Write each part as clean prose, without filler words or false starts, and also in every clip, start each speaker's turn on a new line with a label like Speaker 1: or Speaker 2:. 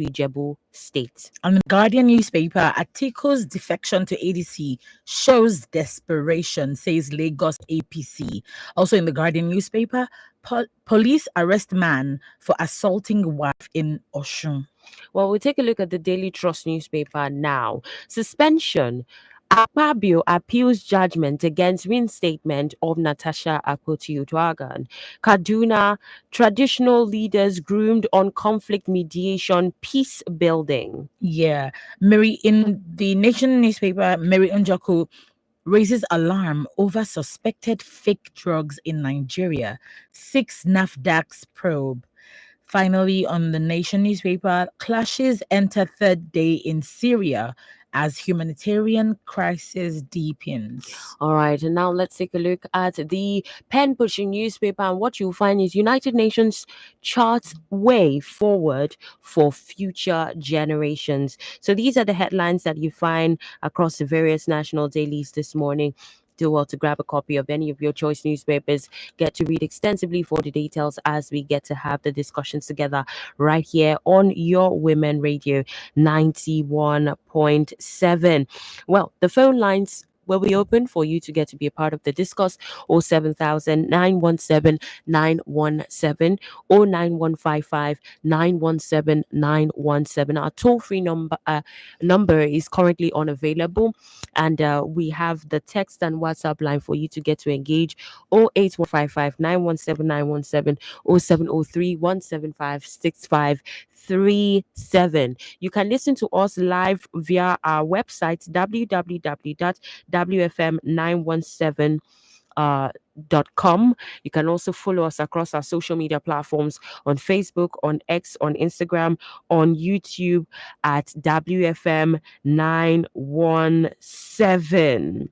Speaker 1: Ijebu State.
Speaker 2: On the Guardian newspaper, Atiko's defection to ADC shows desperation, says Lagos APC. Also in the Guardian newspaper, police arrest man for assaulting wife in Oshun.
Speaker 1: Well, we'll take a look at the Daily Trust newspaper now. Suspension. Akpabio appeals judgment against reinstatement of Natasha Akpotio-Duagan. Kaduna, traditional leaders groomed on conflict mediation, peace building.
Speaker 2: Yeah. Mary in the Nation newspaper, Mary Unjaku raises alarm over suspected fake drugs in Nigeria. 6 NAFDAC's probe. Finally, on the Nation newspaper, clashes enter third day in Syria as humanitarian crisis deepens.
Speaker 1: All right, and now let's take a look at the pen pushing newspaper. And what you'll find is United Nations charts way forward for future generations. So these are the headlines that you find across the various national dailies this morning. Do well to grab a copy of any of your choice newspapers. Get to read extensively for the details as we get to have the discussions together right here on your Women Radio 91.7. Well, the phone lines will be open for you to get to be a part of the discourse. 07000 917 917 or 9155 917 917. Our toll-free number is currently unavailable, and we have the text and WhatsApp line for you to get to engage. 08155 917 917 or 703 175 6537. You can listen to us live via our website www.wfm917.com. You can also follow us across our social media platforms on Facebook, on X, on Instagram, on YouTube at WFM917.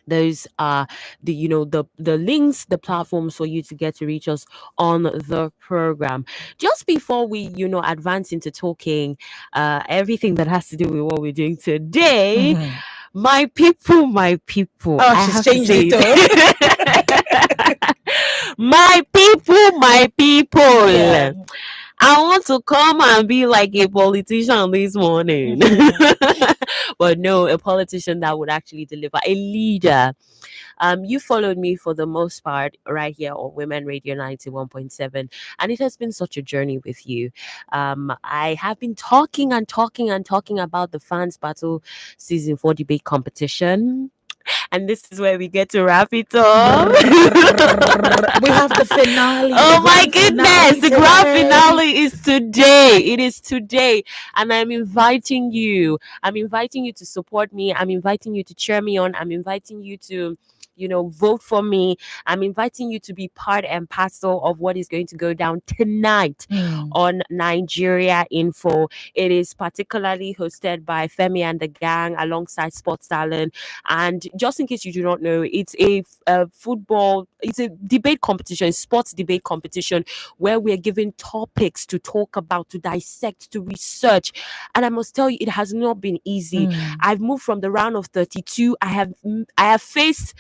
Speaker 1: Those are the links, the platforms for you to get to reach us on the program. Just before we advance into talking everything that has to do with what we're doing today, my people,
Speaker 2: Oh, she's changed it though.
Speaker 1: my people.
Speaker 2: Yeah.
Speaker 1: I want to come and be like a politician this morning. But no, a politician that would actually deliver, a leader. You followed me for the most part right here on Women Radio 91.7, and it has been such a journey with you. I have been talking about the Fans Battle Season 4 debate competition. And this is where we get to wrap it up.
Speaker 2: We have the finale.
Speaker 1: Oh my goodness, the grand finale is today. It is today. And I'm inviting you. To support me. I'm inviting you to cheer me on. I'm inviting you to vote for me. I'm inviting you to be part and parcel of what is going to go down tonight on Nigeria Info. It is particularly hosted by Femi and the gang alongside Sports Talent. And just in case you do not know, it's a it's a debate competition, sports debate competition, where we're given topics to talk about, to dissect, to research. And I must tell you, it has not been easy. I've moved from the round of 32. I have faced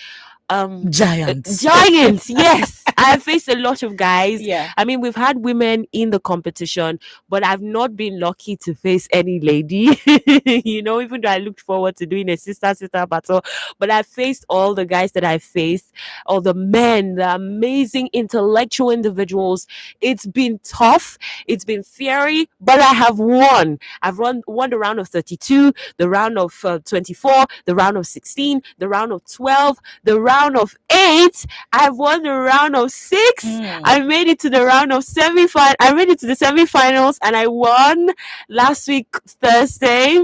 Speaker 2: giants.
Speaker 1: Yes, I have faced a lot of guys.
Speaker 2: Yeah.
Speaker 1: I mean, we've had women in the competition, but I've not been lucky to face any lady. Even though I looked forward to doing a sister battle, but I faced all the guys that I faced, all the men, the amazing intellectual individuals. It's been tough, it's been fiery, but I have won. I've won the round of 32, the round of 24, the round of 16, the round of 12, the round of 8. I've won the round of 6. I made it to the round of semi-final. I made it to the semi-finals, and I won last week Thursday.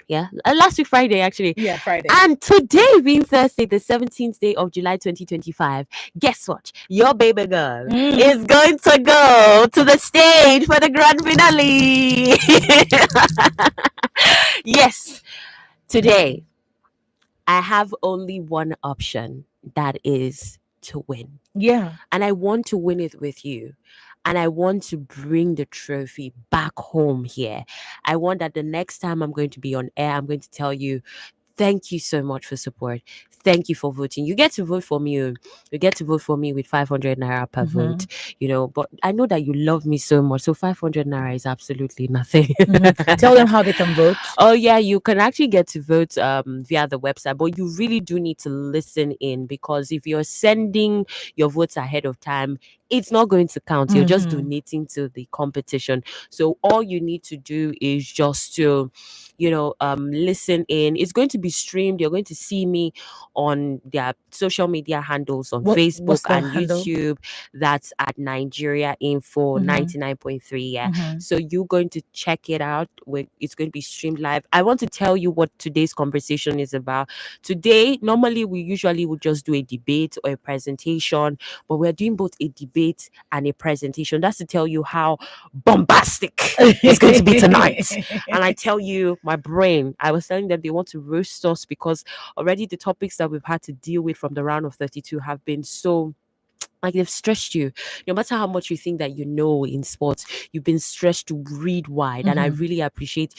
Speaker 1: Yeah, last week Friday actually.
Speaker 2: Yeah, Friday.
Speaker 1: And today being Thursday, the 17th day of July 2025, guess what? Your baby girl is going to go to the stage for the grand finale. Yes, today I have only one option, that is to win.
Speaker 2: Yeah.
Speaker 1: And I want to win it with you. And I want to bring the trophy back home here. I want that the next time I'm going to be on air, I'm going to tell you, Thank you so much for support. Thank you for voting. You get to vote for me. You get to vote for me with 500 naira per vote.
Speaker 2: Mhm.
Speaker 1: But I know that you love me so much. So 500 naira is absolutely nothing.
Speaker 2: Mhm. Tell them how they can vote.
Speaker 1: Oh yeah, you can actually get to vote via the website, but you really do need to listen in, because if you're sending your votes ahead of time, it's not going to count. You're just
Speaker 2: Mhm.
Speaker 1: donating to the competition. So all you need to do is just to listen in. It's going to be streamed. You're going to see me on their social media handles on Facebook
Speaker 2: What's the
Speaker 1: and
Speaker 2: handle?
Speaker 1: YouTube. That's at Nigeria Info
Speaker 2: Mhm.
Speaker 1: 99.3. Yeah,
Speaker 2: Mhm.
Speaker 1: so you're going to check it out. It's going to be streamed live. I want to tell you what today's conversation is about. Today, normally we usually would just do a debate or a presentation, but we're doing both a debate and a presentation. That's to tell you how bombastic it's going to be tonight. And I tell you, my brain, I was telling them they want to roast us, because already the topics that we've had to deal with from the round of 32 have been so, like, they've stretched you. No matter how much you think that you know in sports, you've been stretched to read wide. And I
Speaker 2: Mhm.
Speaker 1: really appreciate,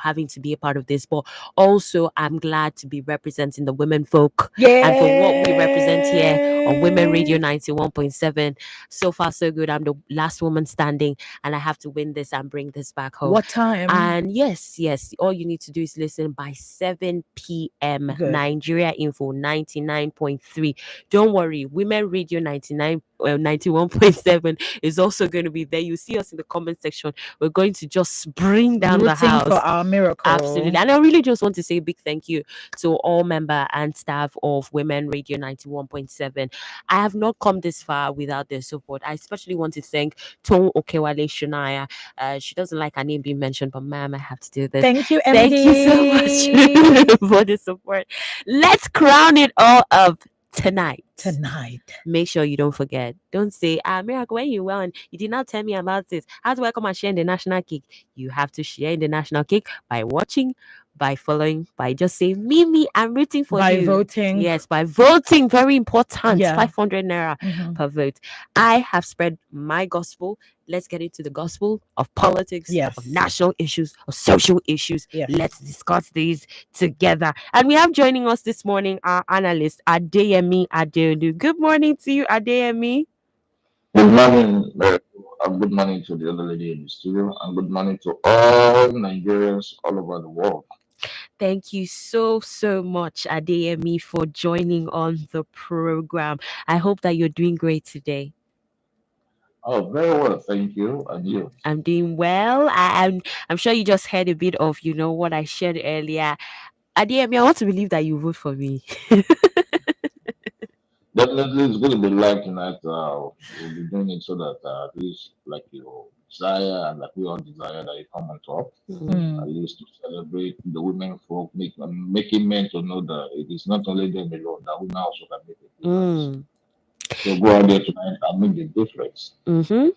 Speaker 1: having to be a part of this. But also, I'm glad to be representing the women folk and for what we represent here on Women Radio
Speaker 2: Yay!
Speaker 1: 91.7. So far, so good. I'm the last woman standing, and I have to win this and bring this back home.
Speaker 2: What time?
Speaker 1: And yes, yes, all you need to do is listen by 7 p.m.
Speaker 2: Good.
Speaker 1: Nigeria Info 99.3. Don't worry, Women Radio 91.7 is also going to be there. You see us in the comment section. We're going to just bring down the
Speaker 2: Rooting for
Speaker 1: house.
Speaker 2: our
Speaker 1: Absolutely.
Speaker 2: miracle.
Speaker 1: And I really just want to say a big thank you to all member and staff of Women Radio 91.7. I have not come this far without their support. I especially want to thank Tom Okewale Shunaya. She doesn't like her name being mentioned, but ma'am, I have to do this.
Speaker 2: Thank you,
Speaker 1: Thank you so much
Speaker 2: MD.
Speaker 1: for the support. Let's crown it all up tonight.
Speaker 2: Tonight.
Speaker 1: Make sure you don't forget. Don't say, Miracle, when you won, you did not tell me about this. How do I come and share in the national cake? You have to share in the national cake by watching, by following, by just saying, Mimi, I'm rooting for
Speaker 2: By
Speaker 1: you.
Speaker 2: voting.
Speaker 1: Yes, by voting. Very important.
Speaker 2: Yeah.
Speaker 1: 500 naira
Speaker 2: Mhm.
Speaker 1: per vote. I have spread my gospel. Let's get into the gospel of politics, of
Speaker 2: Yes.
Speaker 1: national issues, of social issues.
Speaker 2: Yes.
Speaker 1: Let's discuss these together. And we have joining us this morning our analyst, Adeyemi Adeolu. Good morning to you, Adeyemi.
Speaker 3: Good morning, and good morning to the other lady in the studio, and good morning to all Nigerians all over the world.
Speaker 1: Thank you so, so much, Adeyemi, for joining on the program. I hope that you're doing great today.
Speaker 3: Oh, very well, thank you, and you.
Speaker 1: I'm doing well. I'm sure you just heard a bit of, what I shared earlier. Adeyemi, I want to believe that you vote for me.
Speaker 3: Definitely, it's going to be live tonight. We'll be doing it so that at least, like you desire, and like we all desire, that you come on top,
Speaker 1: Mm.
Speaker 2: Mm.
Speaker 3: at least to celebrate the women folk, making men to know that it is not only them alone, that women also can make a difference.
Speaker 1: Mm.
Speaker 3: So go out there tonight and make the difference.
Speaker 1: Mm-hmm.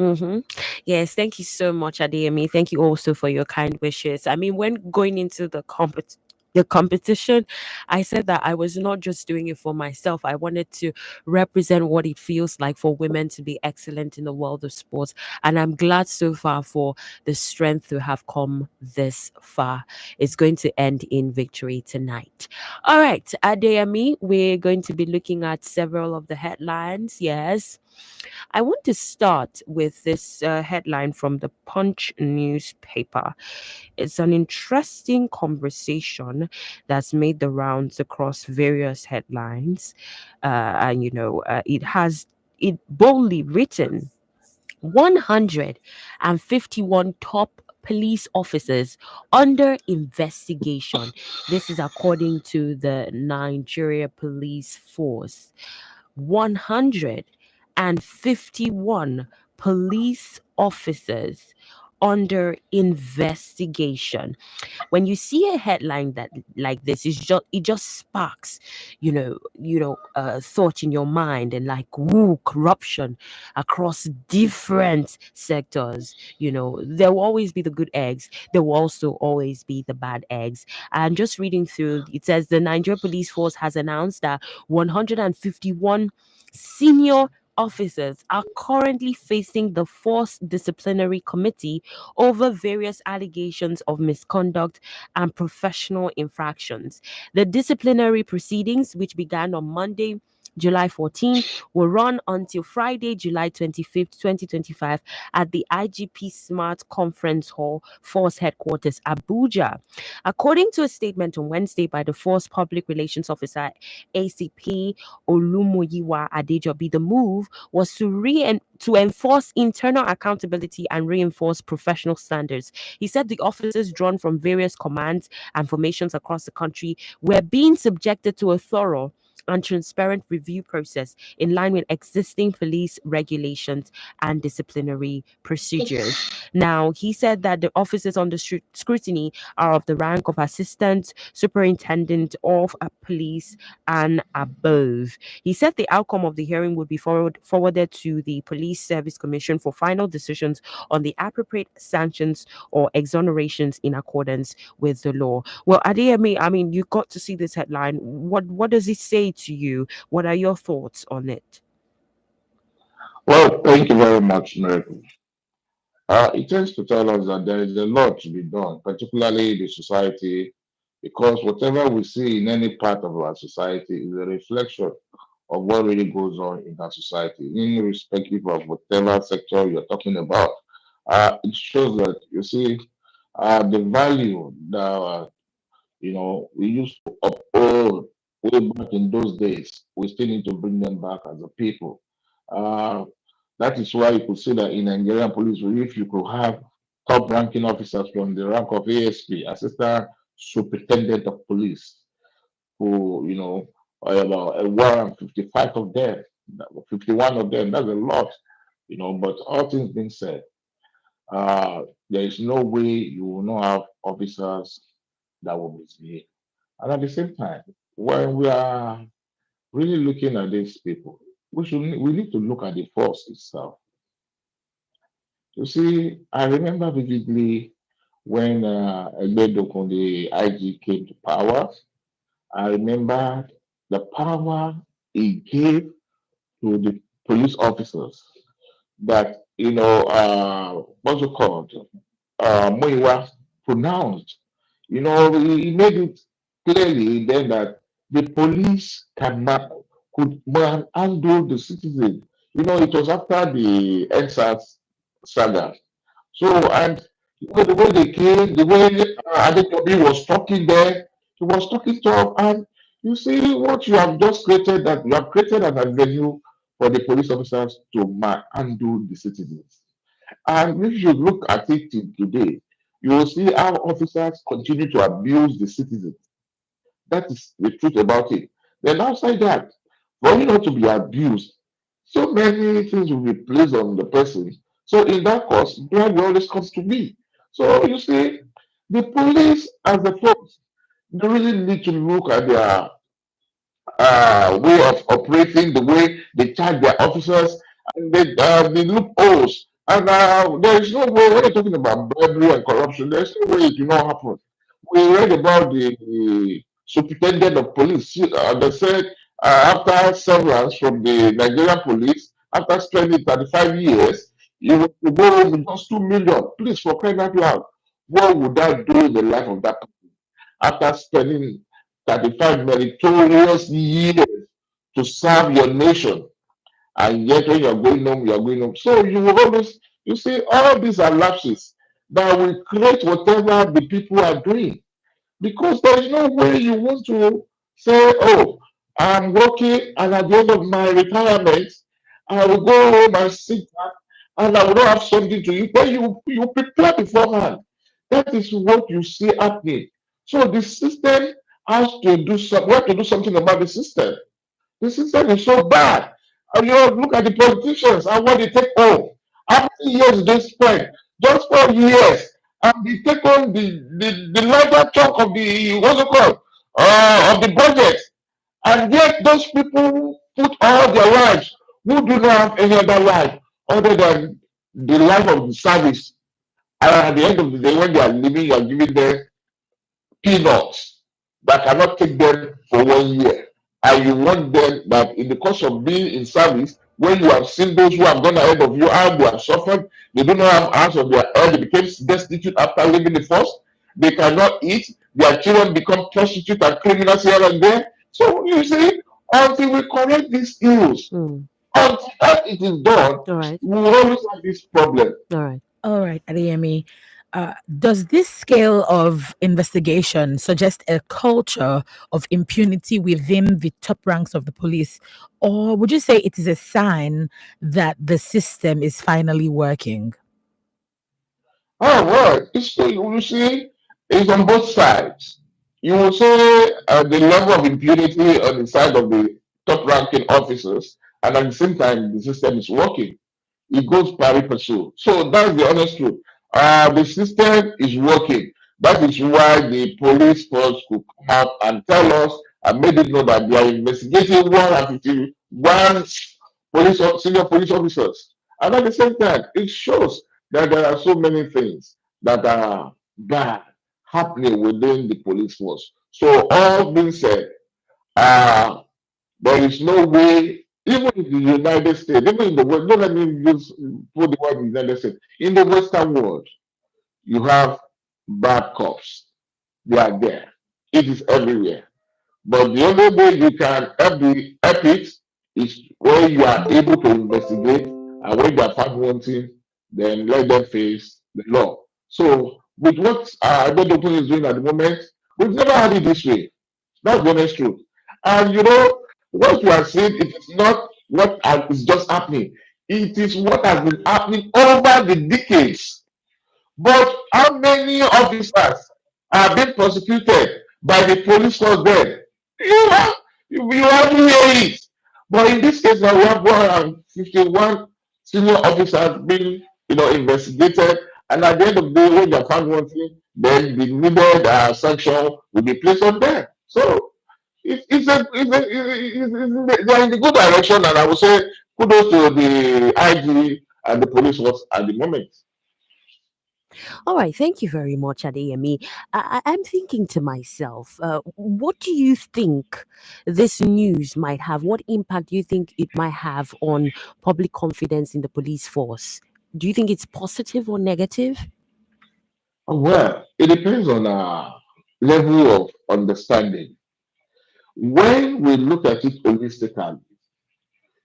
Speaker 1: Mm-hmm. Yes, thank you so much, Adeyemi. Thank you also for your kind wishes. I mean, when going into the competition, I said that I was not just doing it for myself. I wanted to represent what it feels like for women to be excellent in the world of sports. And I'm glad so far for the strength to have come this far. It's going to end in victory tonight. All right, Adeyemi, we're going to be looking at several of the headlines. Yes. I want to start with this headline from the Punch newspaper. It's an interesting conversation that's made the rounds across various headlines. It has it boldly written 151 top police officers under investigation. This is according to the Nigeria Police Force. 151 police officers under investigation. When you see a headline that like this, it just sparks, thought in your mind, and like, ooh, corruption across different sectors. There will always be the good eggs. There will also always be the bad eggs. And just reading through, it says the Nigeria Police Force has announced that 151 senior officers are currently facing the Force Disciplinary Committee over various allegations of misconduct and professional infractions. The disciplinary proceedings, which began on Monday, July 14, will run until Friday, July 25th, 2025, at the IGP Smart Conference Hall, Force Headquarters, Abuja. According to a statement on Wednesday by the Force Public Relations Officer, ACP Olumuyiwa Adejobi, the move was to enforce internal accountability and reinforce professional standards. He said the officers drawn from various commands and formations across the country were being subjected to a thorough and transparent review process in line with existing police regulations and disciplinary procedures. Now, he said that the officers under scrutiny are of the rank of assistant superintendent of police and above. He said the outcome of the hearing would be forwarded to the Police Service Commission for final decisions on the appropriate sanctions or exonerations in accordance with the law. Well, Adeyemi, I mean, you got to see this headline. What does it say to you? What are your thoughts on it?
Speaker 3: Well, thank you very much, Miracle. It tends to tell us that there is a lot to be done, particularly in the society, because whatever we see in any part of our society is a reflection of what really goes on in our society, irrespective of whatever sector you're talking about. It shows that, you see, the value that we used to uphold way back in those days. We still need to bring them back as a people. Uh, that is why you could see that in Nigerian police, if you could have top ranking officers from the rank of ASP, Assistant Superintendent of Police, who, are about 155 of them, 51 of them, that's a lot, but all things being said, there is no way you will not have officers that will misbehave. And at the same time, when we are really looking at these people, we need to look at the force itself. You see, I remember vividly when Egbedokun, the IG, came to power. I remember the power he gave to the police officers that, what's it called? Muiwa pronounced. He made it clearly then that the police could handle the citizen. It was after the NSAS saga. So, and the way they came, the way Adekobi was talking there, he was talking tough. And you see what you have just created, that you have created an avenue for the police officers to handle the citizens. And if you look at it today, you will see how officers continue to abuse the citizens. That is the truth about it. Then outside that, for you not to be abused, so many things will be placed on the person. So in that cause, blood will always comes to me. So you see, the police as the force, they really need to look at their way of operating, the way they charge their officers, and the loopholes. And there is no way, when you're talking about bribery and corruption, there's no way it will not happen. We read about the superintendent of police. They said after severance from the Nigerian police, after spending 35 years, you will go home with just 2 million. Please, for crying out loud, what would that do in the life of that after spending 35 meritorious years to serve your nation? And yet, when you're going home, you're going home. So, you will always, you see, all these are lapses that will create whatever the people are doing. Because there is no way you want to say, oh, I'm working, and at the end of my retirement, I will go home and sit back, and I will not have something to eat. Then you prepare beforehand. That is what you see happening. So the system has to do some. We have to do something about the system. The system is so bad. And look at the politicians and what they take home. How many years they spend? Just 4 years. And they take on the larger chunk of the, what's it called? Of the budget. And yet those people put all their lives, who do not have any other life other than the life of the service. And at the end of the day, when they are living, you are giving them peanuts that cannot take them for 1 year. And you want them that in the course of being in service, when you have seen those who have gone ahead of you, how they have suffered. They do not have hands of their own. They became destitute after leaving the force. They cannot eat. Their children become prostitutes and criminals here and there. So you see, until we correct these ills,
Speaker 1: Mm.
Speaker 3: until that it is done,
Speaker 1: All right.
Speaker 3: we will always have this problem.
Speaker 1: All right.
Speaker 2: All right, Adeyemi. Does this scale of investigation suggest a culture of impunity within the top ranks of the police? Or would you say it is a sign that the system is finally working?
Speaker 3: Oh, well, you see, it's on both sides. You will say the level of impunity on the side of the top ranking officers, and at the same time, the system is working. It goes pari passu. So that's the honest truth. The system is working. That is why the police force could come out and tell us and made it know that they are investigating 151 senior police officers. And at the same time, it shows that there are so many things that are bad happening within the police force. So all being said, uh, there is no way, even in the United States, even in the world, don't let me use put the word United States. In the Western world, you have bad cops. They are there. It is everywhere. But the only way you can help it is when you are able to investigate, and when you are found wanting, then let them face the law. So with what Adedogun is doing at the moment, we've never had it this way. That's the honest truth. And you know, what you are seeing, it is not what is just happening. It is what has been happening over the decades. But how many officers are being prosecuted by the police force then? You have you hardly hear it. But in this case now we have 151 senior officers being investigated, and at the end of the day, when they are found wanting, then the needed sanction will be placed on them. So they are in the good direction, and I would say kudos to the IG and the police force at the moment.
Speaker 1: All right, thank you very much, Adeyemi. I'm thinking to myself, what do you think this news might have? What impact do you think it might have on public confidence in the police force? Do you think it's positive or negative?
Speaker 3: Well, it depends on our level of understanding. When we look at it holistically,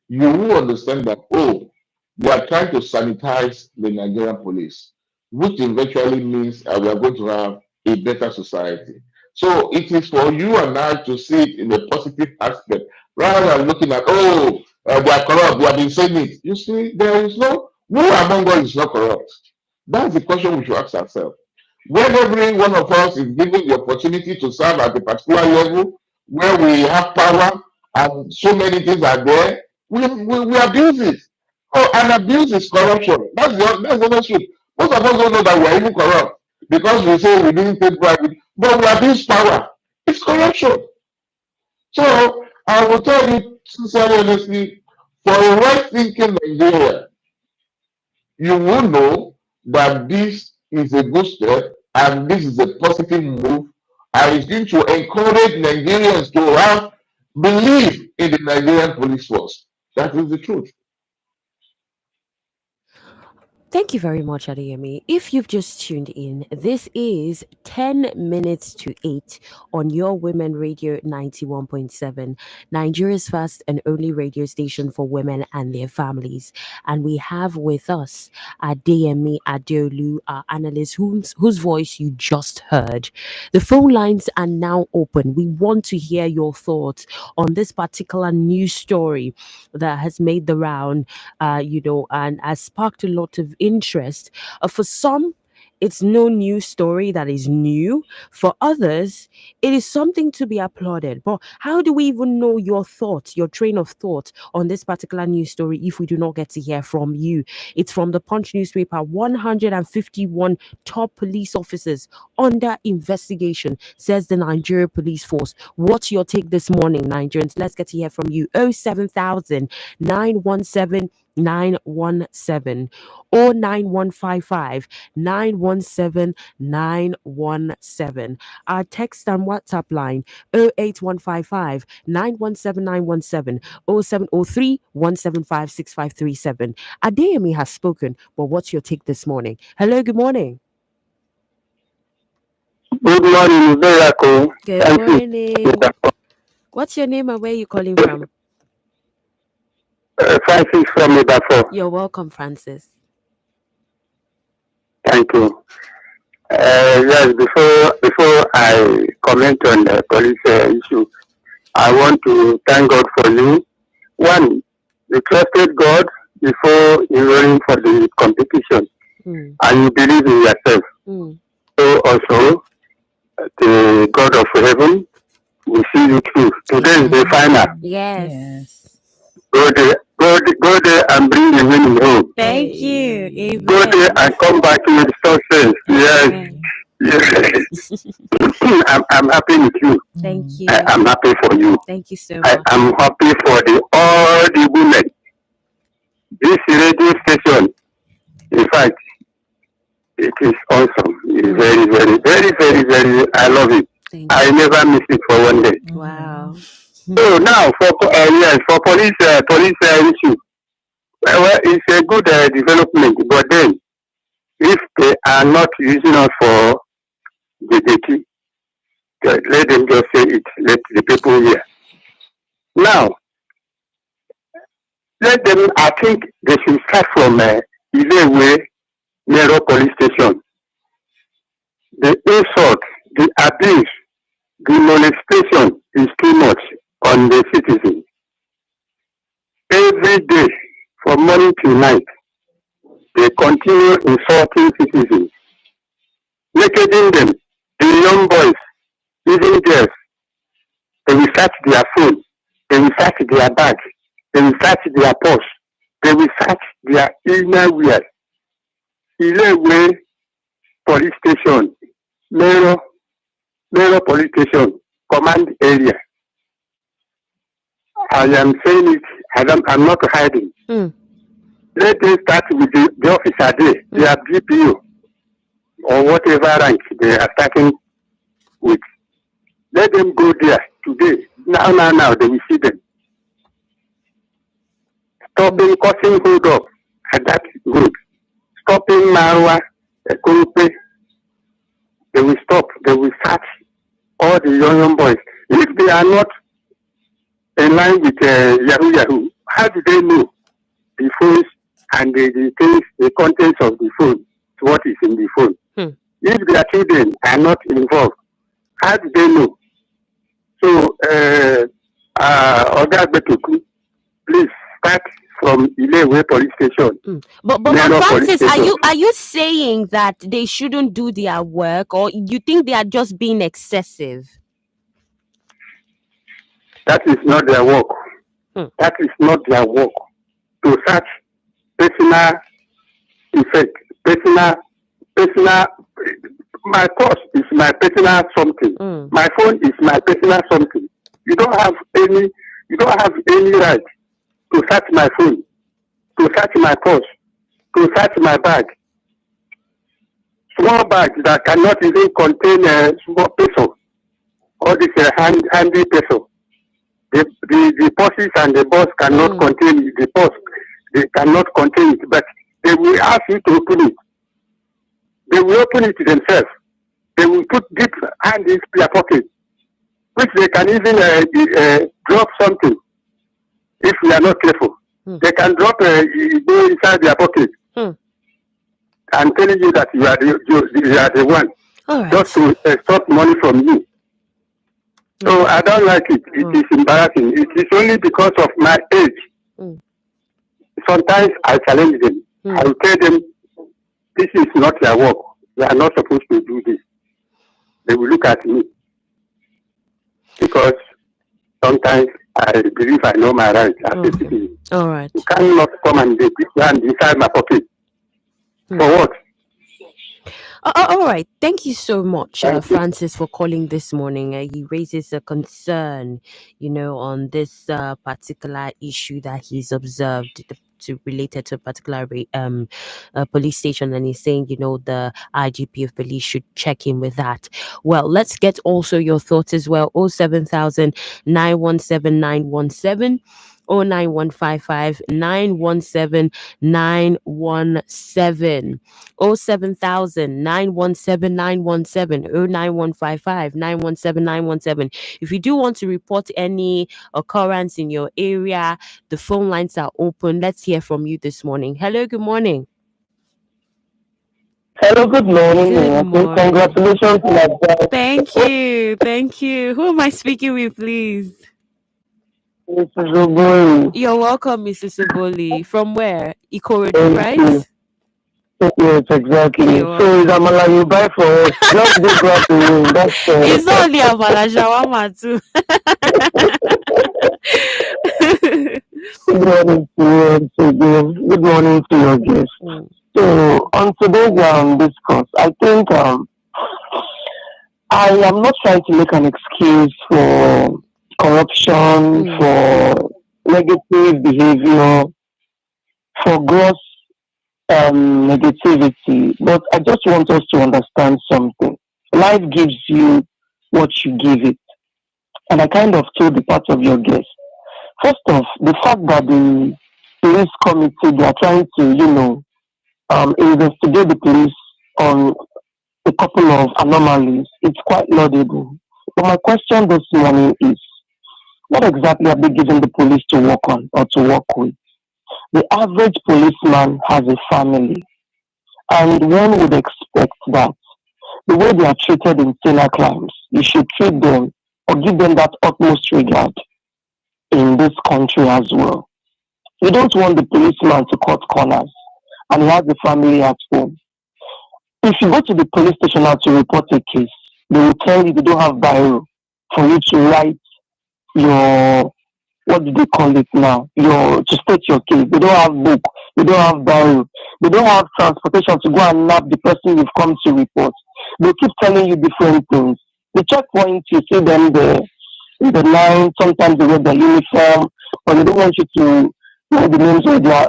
Speaker 3: you will understand that, oh, they are trying to sanitize the Nigerian police, which eventually means we are going to have a better society. So it is for you and I to see it in a positive aspect rather than looking at, oh, they are corrupt, they have been saying it. You see, there is no, who among us is not corrupt? That's the question we should ask ourselves. When every one of us is given the opportunity to serve at a particular level where we have power and so many things are there, we abuse it. Oh, and abuse is corruption. That's the truth. Most of us don't know that we are even corrupt because we say we didn't take bribe, but we abuse power. It's corruption. So I will tell you sincerely, honestly, for a right thinking Nigeria, you will know that this is a good step and this is a positive move, and it's going to encourage Nigerians to have belief in the Nigerian police force. That is the truth.
Speaker 1: Thank you very much, Adeyemi. If you've just tuned in, this is 10 minutes to 8 on your Women Radio 91.7, Nigeria's first and only radio station for women and their families. And we have with us Adeyemi Adeolu, our analyst, whose voice you just heard. The phone lines are now open. We want to hear your thoughts on this particular news story that has made the round, and has sparked a lot of interest. For some, it's no new story that is new. For others, it is something to be applauded. But how do we even know your thoughts, your train of thought on this particular news story if we do not get to hear from you? It's from the Punch newspaper: 151 top police officers under investigation, says the Nigeria Police Force. What's your take this morning, Nigerians? Let's get to hear from you. 07000 917 917 or 9155 917 917. Our text and WhatsApp line 08155 917 917 0703 175 6537. Adeyemi has spoken, but what's your take this morning? Hello, good morning.
Speaker 4: Good morning, Miracle.
Speaker 1: Good
Speaker 4: Thank you.
Speaker 1: morning. What's your name and where are you calling from?
Speaker 4: Francis from Ibadan.
Speaker 1: You're welcome, Francis.
Speaker 4: Thank you. Yes, before I comment on the police issue, I want to thank God for you. One, you trusted God before enrolling for the competition,
Speaker 1: Mm,
Speaker 4: and you believe in yourself.
Speaker 1: mm.
Speaker 4: So also, the God of heaven will see you through. Today is the final.
Speaker 1: Yes.
Speaker 2: Yes.
Speaker 4: Go there and bring the winning home.
Speaker 1: Thank you.
Speaker 2: Hey.
Speaker 4: Go there
Speaker 1: Amen.
Speaker 4: and come back with success. Yes,
Speaker 1: Amen.
Speaker 4: yes. I'm happy with you.
Speaker 1: Thank you.
Speaker 4: I'm happy for you.
Speaker 1: Thank you so
Speaker 4: I
Speaker 1: much.
Speaker 4: am happy for all the women. This radio station, in fact, it is awesome. It is very, very, very, very, very. I love it.
Speaker 1: Thank
Speaker 4: I
Speaker 1: you.
Speaker 4: never miss it for one day.
Speaker 1: Wow.
Speaker 4: So now for yes, for police issue, well, it's a good development. But then, if they are not using us for the duty, let them just say it. Let the people hear. Now, let them. I think they should start from Ilewe Nero police station. The insult, the abuse, the molestation is too much on the citizens. Every day, from morning till night, they continue insulting citizens, nakeding them. The young boys, even girls, they will search their phone, they will search their bag, they will search their purse, they will search their inner wear. Ilewe police station, Mero police station, command area. I am saying it, I'm not hiding.
Speaker 1: Mm,
Speaker 4: Let them start with the officer there, their GPO, or whatever rank they are starting with. Let them go there today. Now, they will see them. Stopping, causing hold up at that road. Stopping Marwa, Kurupe. They will stop. They will search all the young boys. If they are not in line with Yahoo, how do they know the phones and the things, the contents of the phone, what is in the phone?
Speaker 1: Hmm.
Speaker 4: If their children are not involved, how do they know? So, Oga Betoku, please start from Ilewe police station.
Speaker 1: But
Speaker 4: Nero police
Speaker 1: Francis,
Speaker 4: station.
Speaker 1: are you saying that they shouldn't do their work, or you think they are just being excessive?
Speaker 4: That is not their work.
Speaker 1: Hmm.
Speaker 4: That is not their work. To search personal effect, personal. My purse is my personal something.
Speaker 1: Mm.
Speaker 4: My phone is my personal something. You don't have any right to search my phone, to search my purse, to search my bag. Small bags that cannot even contain a small peso, all this handy peso. The purses and the box cannot contain the purse. They cannot contain it, but they will ask you to open it. They will open it themselves. They will put deep hand in their pocket, which they can even drop something if we are not careful. They can drop go inside their pocket and telling you that you are the one,
Speaker 1: All right.
Speaker 4: just to extort money from you. So I don't like it. It is embarrassing. It is only because of my age. Sometimes I challenge them. I will tell them, this is not your work. You are not supposed to do this. They will look at me. Because sometimes I believe I know my rights as a citizen.
Speaker 1: All right.
Speaker 4: You cannot come and put your hand inside my pocket. For what?
Speaker 1: All right. Thank you so much,
Speaker 4: Thank you.
Speaker 1: Francis, for calling this morning. He raises a concern, on this particular issue that he's observed. related to a particular police station, and he's saying, the IGP of police should check in with that. Well, let's get also your thoughts as well. 07000 917 917. 09155 917 917. 07000 917 917. 09155 917 917. If you do want to report any occurrence in your area, the phone lines are open. Let's hear from you this morning. Hello, good morning.
Speaker 5: Hello, good morning.
Speaker 1: Good morning.
Speaker 5: Congratulations, Natasha.
Speaker 1: Thank you. Thank you. Who am I speaking with, please?
Speaker 5: Mrs. Obori.
Speaker 1: You're welcome, Mrs. Oboli. From where? Ikorodu,
Speaker 5: Thank you.
Speaker 1: right?
Speaker 5: Yes, exactly.
Speaker 1: You're
Speaker 5: So is
Speaker 1: welcome.
Speaker 5: Amala you buy for us? Just this glass alone. That's
Speaker 1: It's not only Amala Shawama too.
Speaker 5: good morning to you once again. Good morning to your guests.
Speaker 1: Mm,
Speaker 5: So on today's discourse, I think I am not trying to make an excuse for corruption,
Speaker 1: mm,
Speaker 5: for negative behavior, for gross negativity, but I just want us to understand something. Life gives you what you give it. And I kind of told the part of your guest. First off, the fact that the police committee, they are trying to, investigate the police on a couple of anomalies, it's quite laudable. But my question this morning is, what exactly are they giving the police to work on or to work with? The average policeman has a family, and one would expect that the way they are treated in penal crimes, you should treat them or give them that utmost regard in this country as well. You don't want the policeman to cut corners and he has a family at home. If you go to the police station now to report a case, they will tell you they don't have biro for you to write your, what do they call it now? Your, to state your case. They don't have book, they don't have biro, they don't have transportation to go and nab the person you've come to report. They keep telling you different things. The checkpoint, you see them there in the line, sometimes they wear their uniform, but they don't want you to write the names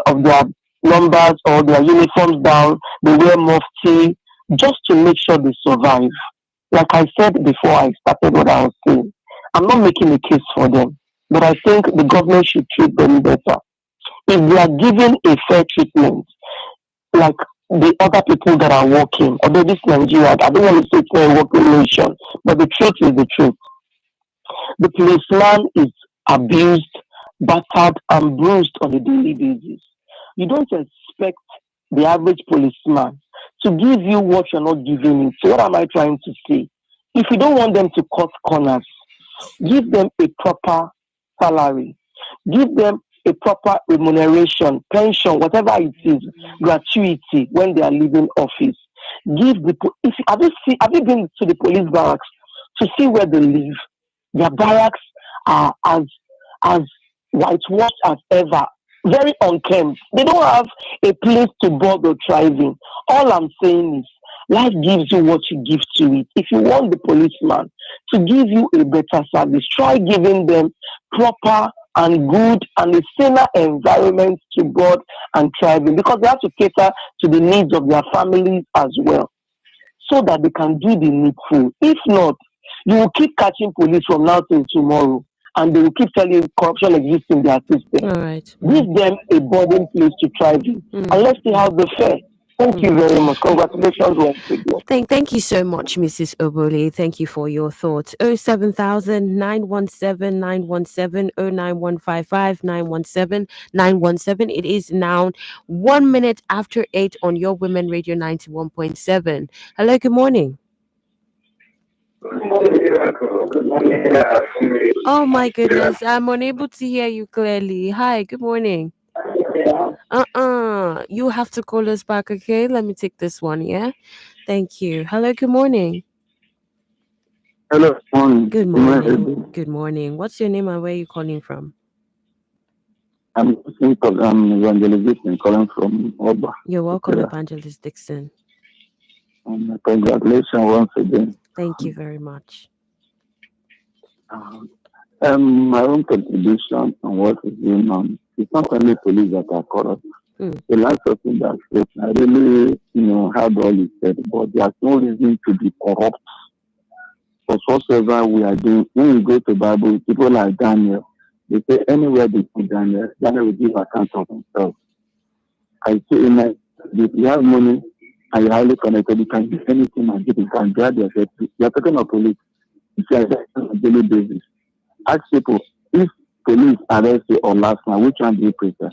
Speaker 5: of their numbers or their uniforms down. They wear mufti just to make sure they survive. Like I said before I started what I was saying, I'm not making a case for them, but I think the government should treat them better. If they are given a fair treatment, like the other people that are working, although this Nigeria, I don't want to say it's not a working nation, but the truth is the truth. The policeman is abused, battered, and bruised on a daily basis. You don't expect the average policeman to give you what you're not giving it. So, what am I trying to say? If you don't want them to cut corners, give them a proper salary, give them a proper remuneration, pension, whatever it is, gratuity when they are leaving office. Give the if have you been to the police barracks to see where they live? Their barracks are as whitewashed as ever, very unkempt. They don't have a place to bother thriving. All I'm saying is life gives you what you give to it. If you want the policeman to give you a better service, try giving them proper and good and a saner environment to board and thriving, because they have to cater to the needs of their families as well, so that they can do the needful. If not, you will keep catching police from now till tomorrow, and they will keep telling you corruption exists in their system.
Speaker 1: all right.
Speaker 5: Give them a boarding place to thrive in, and let's see how they fare. Thank you very much. Congratulations once again.
Speaker 1: Thank you so much, Mrs. Oboli. Thank you for your thoughts. 07000 917 917 09155 917 917. It is now 1 minute after 8 on your Women Radio 91.7. Hello, good morning. Oh my goodness, I'm unable to hear you clearly. Hi, good morning. You have to call us back, okay? Let me take this one, yeah? Thank you. Hello, good morning.
Speaker 5: Hello, morning.
Speaker 1: Good morning. Good morning. What's your name and where are you calling from?
Speaker 5: I'm evangelist calling from Oba.
Speaker 1: You're welcome, Evangelist Dixon.
Speaker 5: Congratulations once again.
Speaker 1: Thank you very much.
Speaker 5: My own contribution on what is going on
Speaker 6: it's not only police that are corrupt.
Speaker 1: Mm.
Speaker 6: The last person that spoke, I really, had all he said, but there's no reason to be corrupt for whatsoever we are doing. When you go to Bible, people like Daniel, they say anywhere they see Daniel, Daniel will give account of himself. I say, if you have money and you're highly connected, you can do anything and get it. You can grab yourself. You're talking of police. If you are on a daily basis, ask people, if police arrest you or last night, which one do you prefer?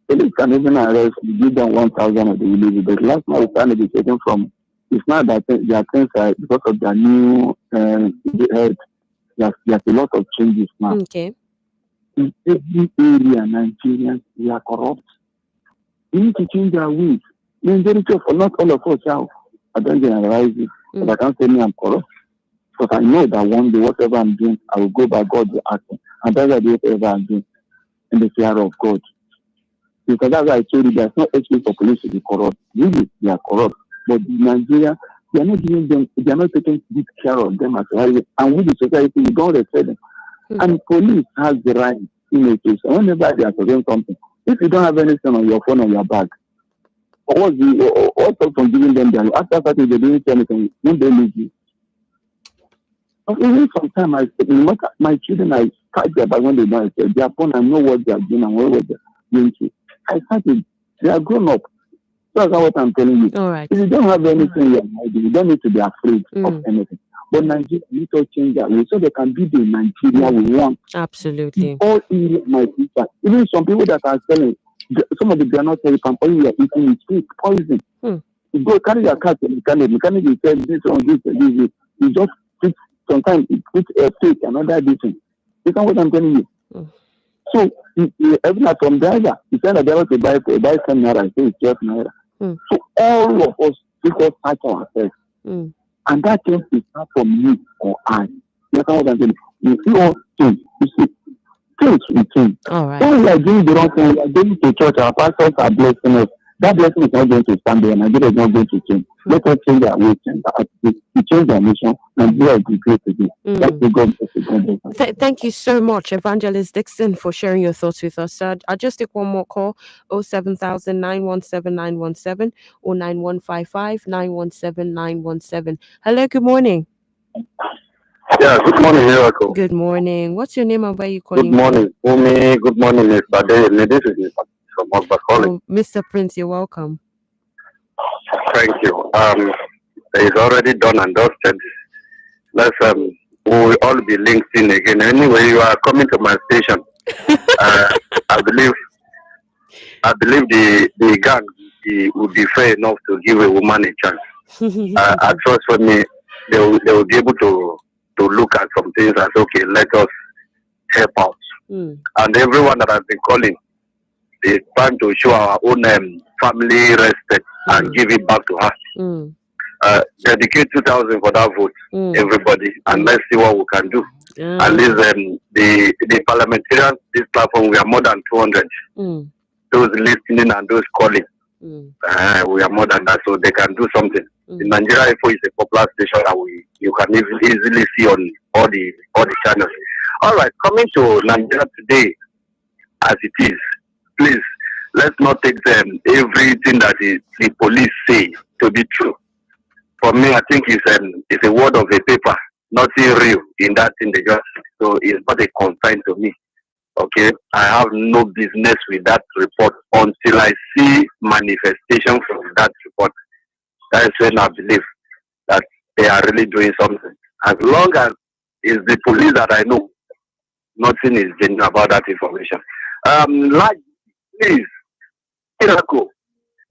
Speaker 6: Police can even arrest you, give them 1,000 or they will leave you. But last night we started to be taken from, it's not that their things are because of their new head. There's a lot of changes now.
Speaker 1: Okay.
Speaker 6: In every area, Nigerians, we are corrupt. We need to change our ways. The majority of, not all of us, I don't generalize it, but I can't say me I'm corrupt. Because I know that one day, whatever I'm doing, I will go by God will ask me. And that's whatever I'm doing in the fear of God. Because that's why I told you there's no excuse for police to be corrupt. Really, they are corrupt. But in Nigeria, they are not giving them, they are not taking good care of them as well. And with the society, we don't respect them. And police has the right in a case. Whenever they are doing something, if you don't have anything on your phone or your bag, what's from giving them their after that they didn't say anything, when they leave you. Even sometimes my children, I catch their bag when they don't say their phone, I know what they are doing and what they're doing to. I started, they are grown up. That's what I'm telling you.
Speaker 1: All right.
Speaker 6: If you don't have anything in your mind, you don't need to be afraid of anything. But Nigeria needs to change that way so they can be the Nigeria we want.
Speaker 1: Absolutely.
Speaker 6: All in my sister. Even some people that are selling, some of the are not selling palm oil you are eating is poison. You go carry your car to the mechanic will tell this one, this. You just fix, sometimes it puts a fake, another different. You know what I'm telling you? So, even from driver, you send a driver to buy 10 naira, I say it's 12 naira. So, all of us, because touch ourselves. And that change is not from you or I. You know what I'm saying? You see all things. You see, things we change.
Speaker 1: All right.
Speaker 6: When we are doing the wrong thing, we are going to church, our pastors are blessing us. That blessing is not going to stand there. Nigeria is not going to change. Let us change our way, change our attitude, we change our mission, and we are great again. That's the God.
Speaker 1: Thank you so much, Evangelist Dixon, for sharing your thoughts with us. I'll just take one more call: 07000 917 917 or 9155 917 917. Hello, good morning.
Speaker 4: Yeah, good morning, Miracle.
Speaker 1: Good morning. What's your name and where are you calling
Speaker 4: Good morning, Umi. Good morning, Mr. David. This is Mr. from Ogba calling.
Speaker 1: Mr. Prince, you're welcome.
Speaker 4: Thank you. It's already done and dusted. Let's we will all be linked in again. Anyway, you are coming to my station. I believe the gang would be fair enough to give a woman a chance. I trust for me, they will be able to look at some things as okay, let us help out. And everyone that has been calling, it's time to show our own family respect and give it back to her. Dedicate 2,000 for that vote, everybody, and let's see what we can do. At least the parliamentarians, this platform, we are more than 200. Those listening and those calling, we are more than that, so they can do something. In Nigeria, if it's a popular station that you can easily see on all the channels. All right, coming to Nigeria today, as it is, please let's not take everything that the police say to be true. For me, I think it's a word of a paper, nothing real in that thing they just. So it's not a concern to me. Okay, I have no business with that report until I see manifestation from that report. That is when I believe that they are really doing something. As long as it's the police that I know, nothing is genuine about that information. Please, Miracle,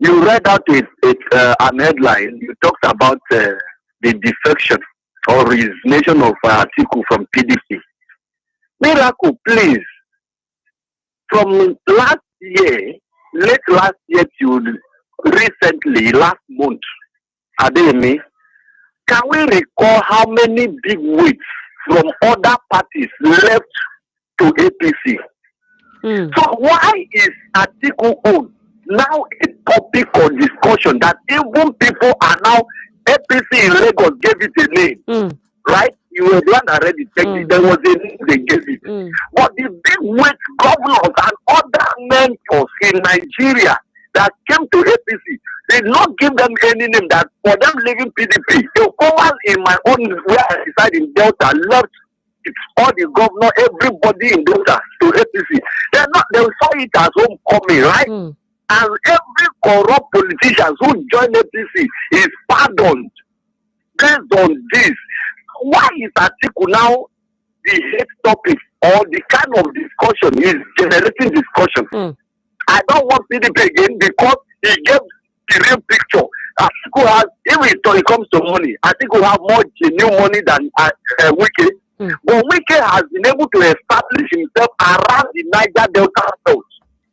Speaker 4: you read out an headline. You talked about the defection or resignation of Atiku from PDP. Miracle, please. From last year, late last year to recently, last month, Ademi, can we recall how many big wigs from other parties left to APC? So why is Atiku own now a topic of discussion that even people are now, APC in Lagos gave it a name, right? You were the one that read it. There was a name they gave it. But the big weight governors and other mentors in Nigeria that came to APC did not give them any name. That for them leaving PDP, the Omas in my own where I reside in Delta left all the governor, everybody in Delta to APC. They saw it as homecoming, right? And every corrupt politician who joined APC is pardoned based on this. Why is Atiku now the hate topic or the kind of discussion is generating discussion? I don't want PDP again because he gave the real picture. Atiku has, even when it comes to money, Atiku have more genuine money than Wike. But Wike has been able to establish himself around the Niger Delta South,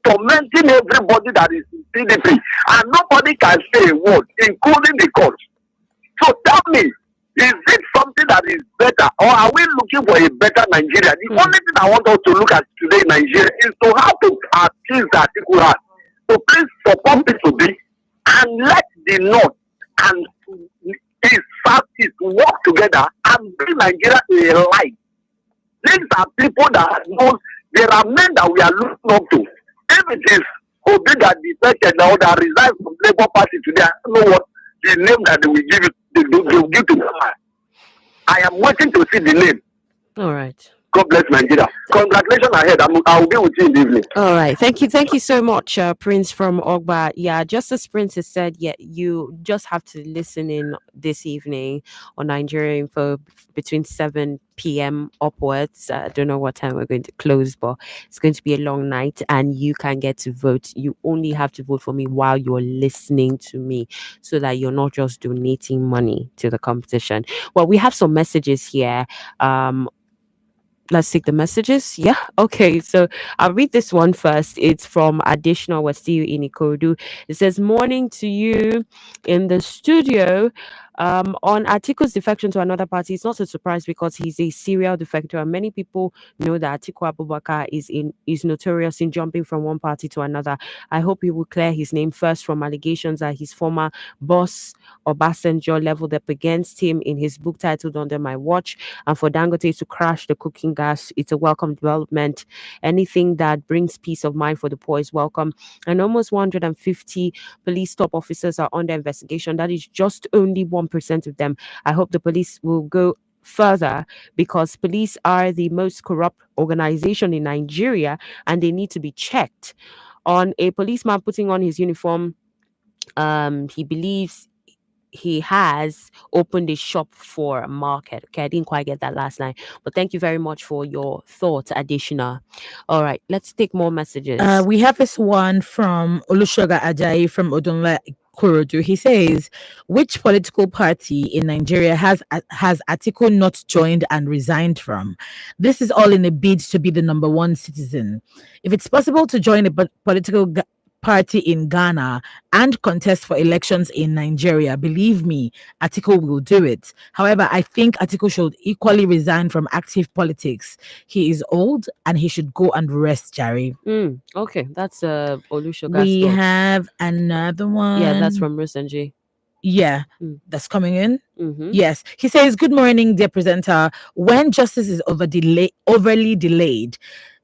Speaker 4: tormenting everybody that is in PDP, and nobody can say a word, including the court. So tell me, is it something that is better, or are we looking for a better Nigeria? The only thing I want us to look at today in Nigeria is to how to achieve that people have. So please support P2B and let the North and East, Southeast work together and bring Nigeria to a light. These are people that know there are men that we are looking up to. If it is Obi that defected or that resigned from Labour Party today, I don't know what the name that they will give it, they will give to them. I am waiting to see the name.
Speaker 1: All right.
Speaker 4: God bless Nigeria. Congratulations ahead. I will be with you in the evening.
Speaker 1: All right. Thank you so much, Prince from Ogba. Yeah, just as Prince has said, yeah, you just have to listen in this evening on Nigeria Info between 7 p.m. upwards. I don't know what time we're going to close, but it's going to be a long night and you can get to vote. You only have to vote for me while you're listening to me so that you're not just donating money to the competition. Well, we have some messages here. Let's take the messages. Yeah. Okay. So I'll read this one first. It's from Additional Wasiu in Ikorodu. It says, "Morning to you in the studio. On Atiku's defection to another party, it's not a surprise because he's a serial defector, and many people know that Atiku Abubakar is notorious in jumping from one party to another. I hope he will clear his name first from allegations that his former boss Obasanjo leveled up against him in his book titled Under My Watch, and for Dangote to crash the cooking gas. It's a welcome development. Anything that brings peace of mind for the poor is welcome. And almost 150 police top officers are under investigation. That is just only 1% of them. I hope the police will go further because police are the most corrupt organization in Nigeria and they need to be checked. On a policeman putting on his uniform, he believes he has opened a shop for a market. Okay, I didn't quite get that last line, but thank you very much for your thoughts, Additional. All right, let's take more messages.
Speaker 2: We have this one from Olusoga Ajayi from Odonla Korodu. He says, which political party in Nigeria has Atiku not joined and resigned from? This is all in a bid to be the number one citizen. If it's possible to join a political party in Ghana and contest for elections in Nigeria, believe me, Atiku will do it. However, I think Atiku should equally resign from active politics. He is old and he should go and rest, Jerry.
Speaker 1: Okay, that's Olusoga's
Speaker 2: We
Speaker 1: thoughts.
Speaker 2: have another one.
Speaker 1: Yeah, that's from Rusenji.
Speaker 2: Yeah, that's coming in.
Speaker 1: Mm-hmm.
Speaker 2: Yes. He says, good morning, dear presenter. When justice is overly delayed,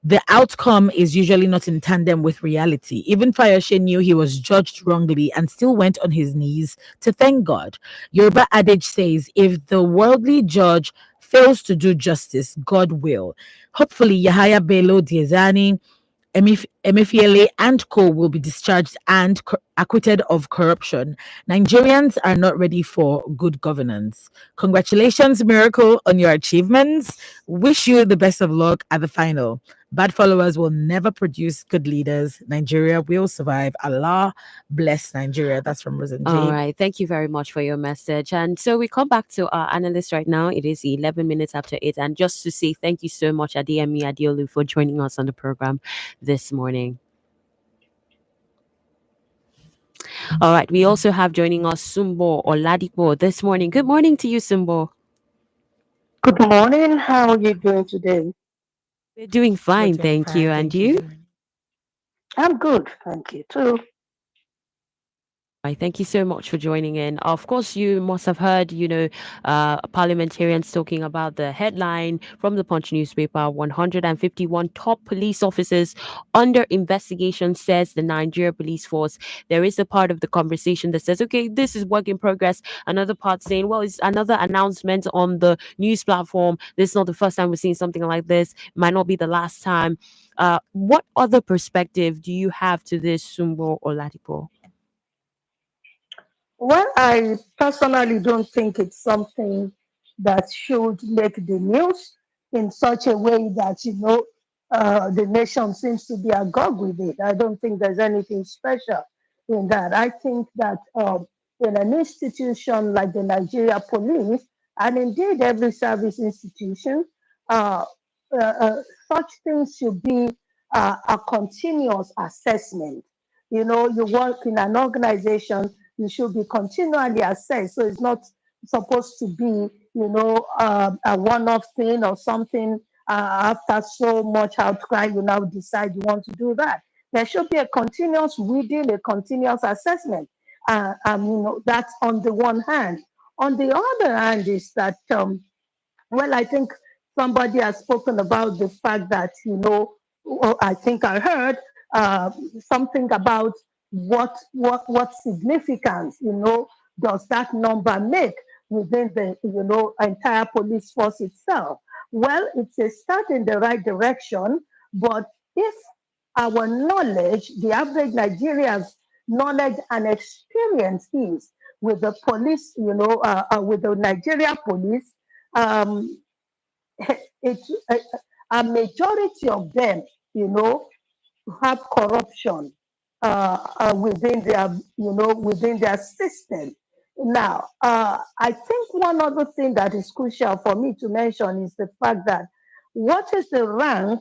Speaker 2: the outcome is usually not in tandem with reality. Even Fayoshe knew he was judged wrongly and still went on his knees to thank God. Yoruba adage says, if the worldly judge fails to do justice, God will. Hopefully, Yahaya Bello Diezani, Emefiele and co will be discharged and acquitted of corruption. Nigerians are not ready for good governance. Congratulations, Miracle, on your achievements. Wish you the best of luck at the final. Bad followers will never produce good leaders. Nigeria will survive. Allah bless Nigeria. That's from Rosen J.
Speaker 1: All right. Thank you very much for your message. And so we come back to our analyst right now. It is 11 minutes after 8. And just to say thank you so much, Adeyemi Adeolu, for joining us on the program this morning. All right. We also have joining us Sumbo Oladipo this morning. Good morning to you, Sumbo.
Speaker 7: Good morning. How are you doing today?
Speaker 1: We're doing fine, thank you. And you?
Speaker 7: I'm good, thank you too.
Speaker 1: Right, thank you so much for joining in. Of course, you must have heard, parliamentarians talking about the headline from the Punch newspaper: 151 top police officers under investigation, says the Nigeria Police Force. There is a part of the conversation that says, okay, this is work in progress. Another part saying, well, it's another announcement on the news platform. This is not the first time we're seeing something like this. Might not be the last time. What other perspective do you have to this, Sumbo or Latipo?
Speaker 7: Well, I personally don't think it's something that should make the news in such a way that, the nation seems to be agog with it. I don't think there's anything special in that. I think that in an institution like the Nigeria Police, and indeed every service institution, uh, such things should be a continuous assessment. You work in an organization, you should be continually assessed. So it's not supposed to be, a one-off thing or something. After so much outcry, you now decide you want to do that. There should be a continuous reading, a continuous assessment. That's on the one hand. On the other hand, is that well, I think somebody has spoken about the fact that, I think I heard something about what significance, does that number make within the, entire police force itself. Well, it's a start in the right direction, but if our knowledge, the average Nigerian's knowledge and experience is with the police, with the Nigeria police, um, it's a majority of them, you know, have corruption within their system. Now, I think one other thing that is crucial for me to mention is the fact that what is the rank,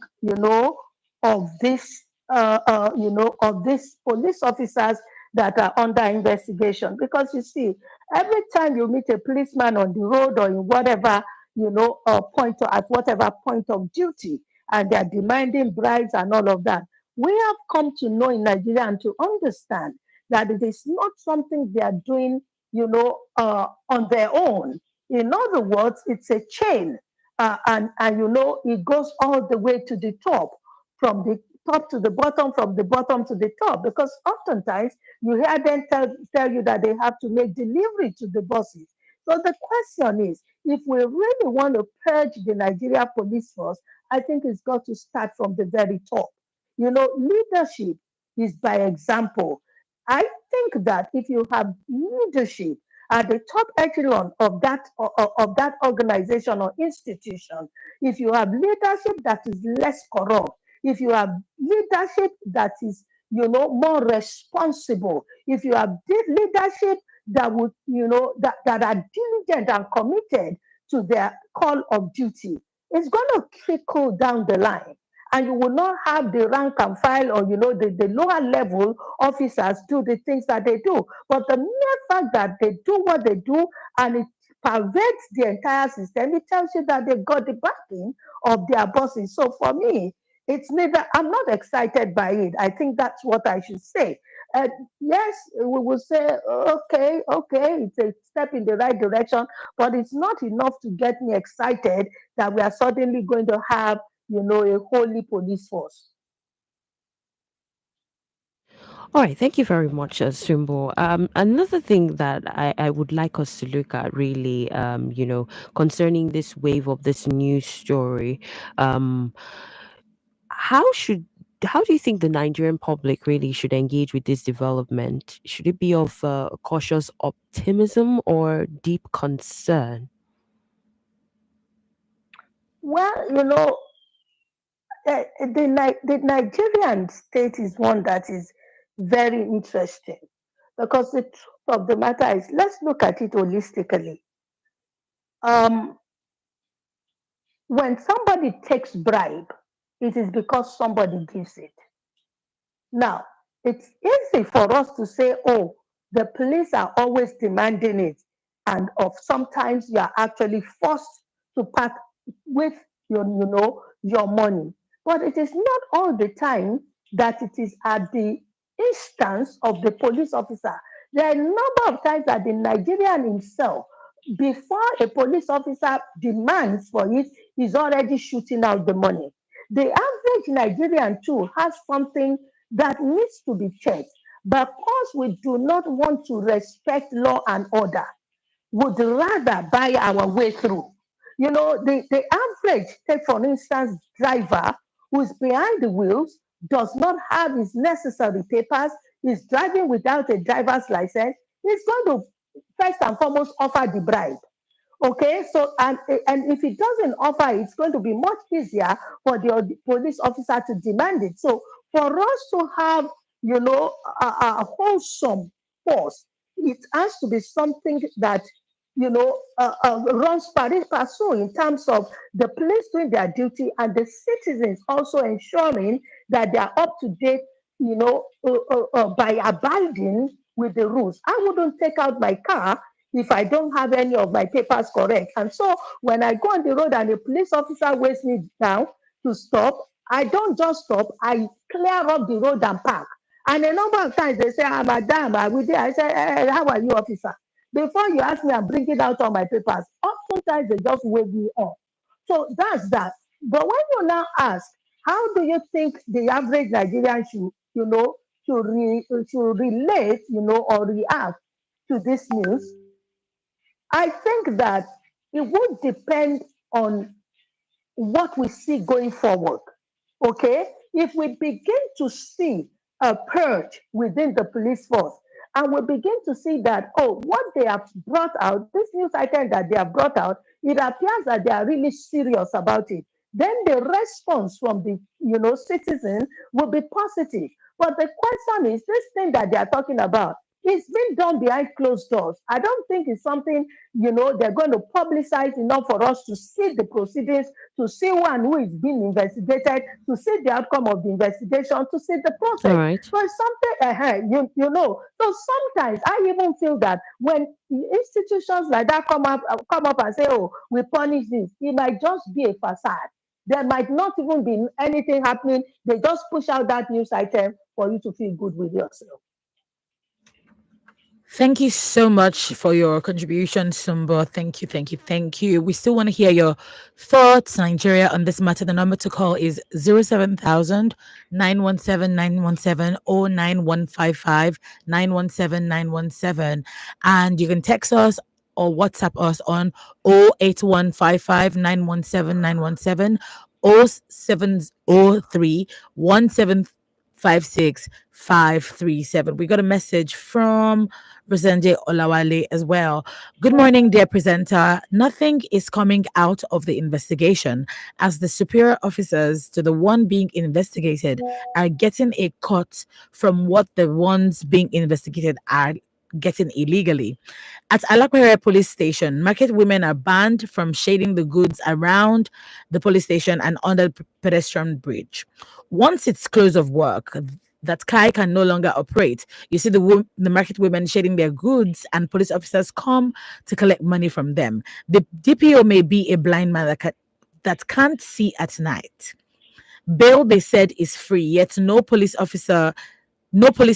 Speaker 7: of this, of these police officers that are under investigation? Because you see, every time you meet a policeman on the road or in whatever, at whatever point of duty, and they are demanding bribes and all of that, we have come to know in Nigeria and to understand that it is not something they are doing, on their own. In other words, it's a chain, and it goes all the way to the top, from the top to the bottom, from the bottom to the top. Because oftentimes you hear them tell you that they have to make delivery to the bosses. So the question is, if we really want to purge the Nigeria police force, I think it's got to start from the very top. Leadership is by example. I think that if you have leadership at the top echelon of that organization or institution, if you have leadership that is less corrupt, if you have leadership that is, more responsible, if you have leadership that would, that are diligent and committed to their call of duty, it's going to trickle down the line, and you will not have the rank and file, or the lower level officers do the things that they do. But the mere fact that they do what they do, and it pervades the entire system, it tells you that they've got the backing of their bosses. So for me, it's neither, I'm not excited by it. I think that's what I should say. uh, yes, we will say, okay, it's a step in the right direction, but it's not enough to get me excited that we are suddenly going to have, a holy police force.
Speaker 1: All right, thank you very much, Sumbo. Another thing that I would like us to look at, really, concerning this wave of this news story, um, how should how do you think the Nigerian public really should engage with this development? Should it be of cautious optimism or deep concern?
Speaker 7: Well, the Nigerian state is one that is very interesting, because the truth of the matter is, let's look at it holistically. Um, when somebody takes bribe, it is because somebody gives it. Now, it's easy for us to say, oh, the police are always demanding it, and of sometimes you are actually forced to part with your money. But it is not all the time that it is at the instance of the police officer. There are a number of times that the Nigerian himself, before a police officer demands for it, is already shooting out the money. The average Nigerian too has something that needs to be checked. Because we do not want to respect law and order, would rather buy our way through. The average, take for instance, driver who's behind the wheels does not have his necessary papers, is driving without a driver's license, is going to first and foremost offer the bribe. Okay, so and if it doesn't offer, it's going to be much easier for the police officer to demand it. So for us to have, a wholesome force, it has to be something that runs pari passu in terms of the police doing their duty and the citizens also ensuring that they are up to date, by abiding with the rules. I wouldn't take out my car if I don't have any of my papers correct. And so when I go on the road and a police officer waits me down to stop, I don't just stop, I clear up the road and park. And a number of times they say, Madam, are we there? I say, how are you, officer? Before you ask me, I'm bringing out all my papers. Oftentimes they just wave me off. So that's that. But when you now ask, how do you think the average Nigerian should, should relate, or react to this news? I think that it would depend on what we see going forward. Okay? If we begin to see a purge within the police force, and we begin to see that, oh, what they have brought out, this news item that they have brought out, it appears that they are really serious about it. Then the response from the citizens will be positive. But the question is, this thing that they are talking about, it's been done behind closed doors. I don't think it's something they're going to publicize enough for us to see the proceedings, to see who and who is being investigated, to see the outcome of the investigation, to see the
Speaker 1: All
Speaker 7: process.
Speaker 1: right.
Speaker 7: So it's something, So sometimes I even feel that when institutions like that come up and say, "Oh, we punish this," it might just be a facade. There might not even be anything happening. They just push out that news item for you to feel good with yourself.
Speaker 2: Thank you so much for your contribution, Sumba. Thank you, thank you, thank you. We still want to hear your thoughts, Nigeria, on this matter. The number to call is 07000 917 or 9155 And you can text us or WhatsApp us on 08155 0703 1756537. We got a message from Rosende Olawale as well. Good morning, dear presenter. Nothing is coming out of the investigation as the superior officers to the one being investigated are getting a cut from what the ones being investigated are getting illegally. At Alaquere police station, market women are banned from shading the goods around the police station and under the pedestrian bridge. Once it's close of work, that Kai can no longer operate. You see the market women shading their goods, and police officers come to collect money from them. The DPO may be a blind man that can't see at night. Bail, they said, is free, yet no police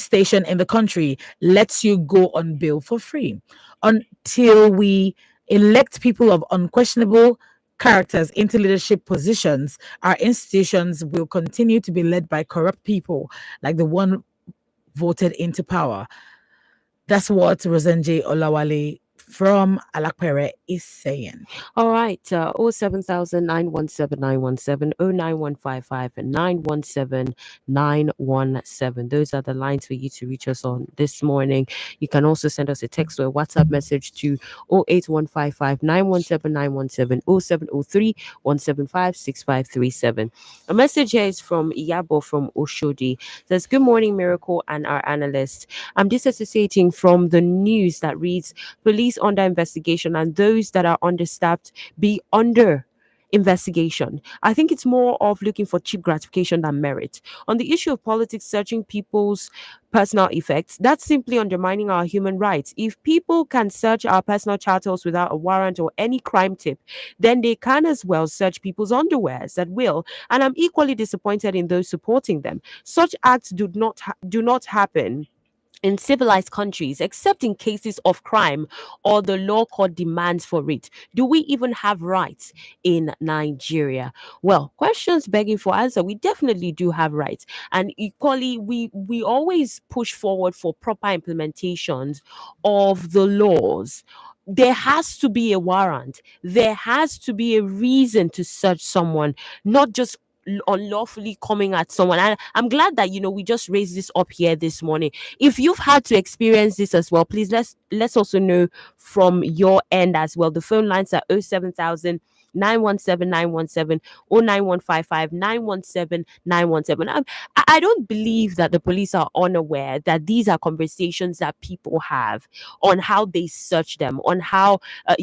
Speaker 2: station in the country lets you go on bail for free until we elect people of unquestionable characters into leadership positions. Our institutions will continue to be led by corrupt people like the one voted into power. That's what Rosenje Olawale from Alakpere is saying.
Speaker 1: All right. 07000 and 917. Those are the lines for you to reach us on this morning. You can also send us a text or a WhatsApp message to 08155 917. A message here is from Iyabo from Oshodi. It says, "Good morning, Miracle and our analysts. I'm disassociating from the news that reads police under investigation and those that are understaffed be under investigation. I think it's more of looking for cheap gratification than merit. On the issue of politics searching people's personal effects, that's simply undermining our human rights. If people can search our personal chattels without a warrant or any crime tip, then they can as well search people's underwears at will. And I'm equally disappointed in those supporting them. Such acts do not happen in civilized countries, except in cases of crime or the law court demands for it. Do we even have rights in Nigeria? Well, questions begging for answer. We definitely do have rights, and equally, we always push forward for proper implementations of the laws. There has to be a warrant. There has to be a reason to search someone, not just unlawfully coming at someone. And I'm glad that we just raised this up here this morning. If you've had to experience this as well, please let's also know from your end as well. The phone lines are 07000 917 917 or 9155 917 917. I don't believe that the police are unaware that these are conversations that people have on how they search them, on how, at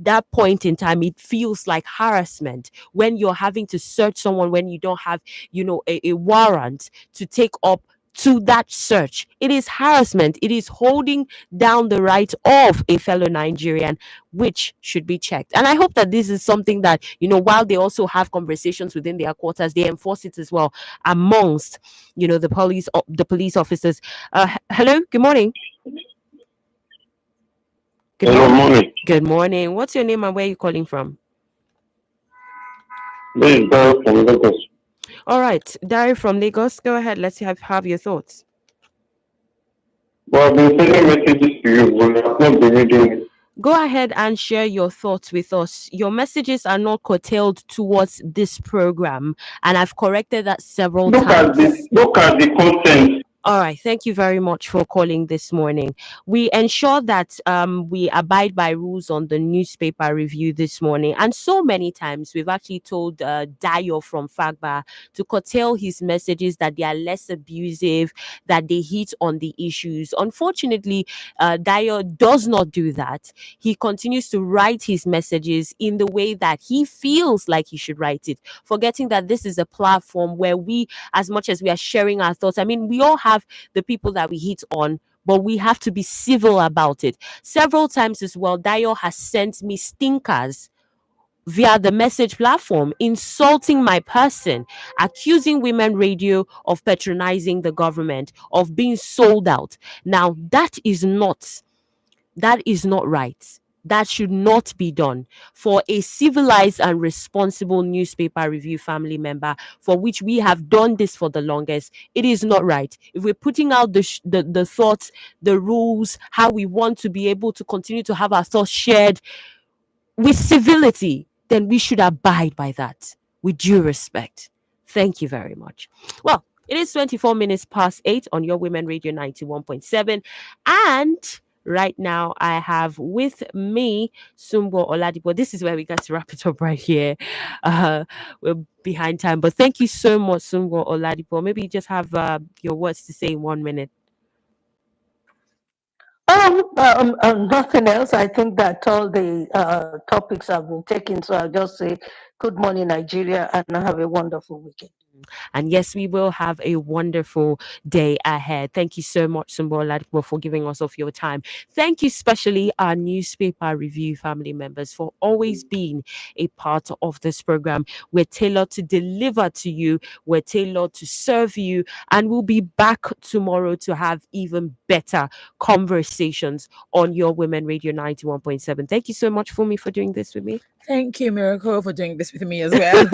Speaker 1: that point in time, it feels like harassment when you're having to search someone when you don't have, a warrant to take up to that search. It is harassment. It is holding down the right of a fellow Nigerian, which should be checked. And I hope that this is something that, while they also have conversations within their quarters, they enforce it as well amongst, the police officers. Hello, good morning. Good
Speaker 8: Hello,
Speaker 1: morning.
Speaker 8: morning.
Speaker 1: Good morning. What's your name and where are you calling from?
Speaker 8: This is Darrell from Lagos.
Speaker 1: All right, Dari from Lagos, go ahead. Let's have your thoughts.
Speaker 8: Well, I've been sending messages to you, but you have not been reading it.
Speaker 1: Go ahead and share your thoughts with us. Your messages are not curtailed towards this program, and I've corrected that several times.
Speaker 8: Look at the content.
Speaker 1: All right. Thank you very much for calling this morning. We ensure that we abide by rules on the newspaper review this morning. And so many times we've actually told Dayo from Fagba to curtail his messages, that they are less abusive, that they hit on the issues. Unfortunately, Dayo does not do that. He continues to write his messages in the way that he feels like he should write it, forgetting that this is a platform where we, as much as we are sharing our thoughts, I mean, we all have the people that we hit on, but we have to be civil about it. Several times as well, Dio has sent me stinkers via the message platform, insulting my person, accusing Women Radio of patronizing the government, of being sold out. Now, that is not right. That should not be done. For a civilized and responsible newspaper review family member, for which we have done this for the longest, it is not right. If we're putting out the thoughts, the rules, how we want to be able to continue to have our thoughts shared with civility, then we should abide by that with due respect. Thank you very much. Well, it is 24 minutes past 8 on your Women Radio 91.7. And right now, I have with me Sumbo Oladipo. This is where we got to wrap it up right here. We're behind time, but thank you so much, Sumbo Oladipo. Maybe you just have your words to say in 1 minute.
Speaker 7: Nothing else. I think that all the topics have been taken. So I'll just say good morning, Nigeria, and have a wonderful weekend.
Speaker 1: And yes, we will have a wonderful day ahead. Thank you so much, Sumbo Oladipo, for giving us of your time. Thank you, especially our newspaper review family members, for always being a part of this program. We're tailored to deliver to you, we're tailored to serve you, and we'll be back tomorrow to have even better conversations on your Women Radio 91.7. Thank you so much, Fumi, for doing this with me.
Speaker 2: Thank you, Miracle, for doing this with me as well.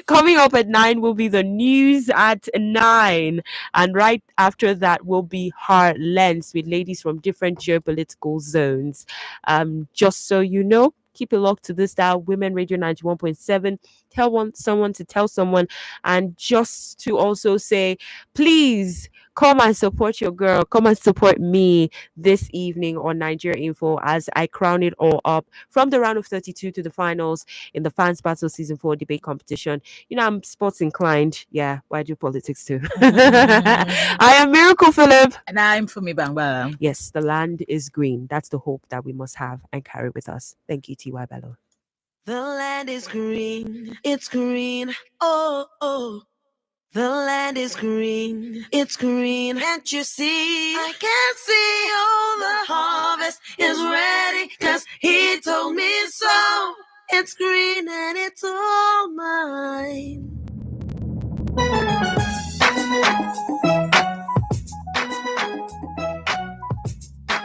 Speaker 1: Coming up at 9 will be the news at 9. And right after that will be Heartlands with ladies from different geopolitical zones. Just so you know, keep it locked to this dial, Women Radio 91.7. Tell someone to tell someone. And just to also say, please come and support your girl. Come and support me this evening on Nigeria Info as I crown it all up from the round of 32 to the finals in the Fans Battle Season 4 debate competition. You know, I'm sports inclined. Yeah, why do politics too? I am Miracle Philip.
Speaker 2: And I'm Fumi Bangba.
Speaker 1: Yes, the land is green. That's the hope that we must have and carry with us. Thank you, T.Y. Bello.
Speaker 9: The land is green. It's green. Oh, oh. The land is green, it's green, can't you see? I can see all the harvest is ready, 'cause he told me so. It's green and it's all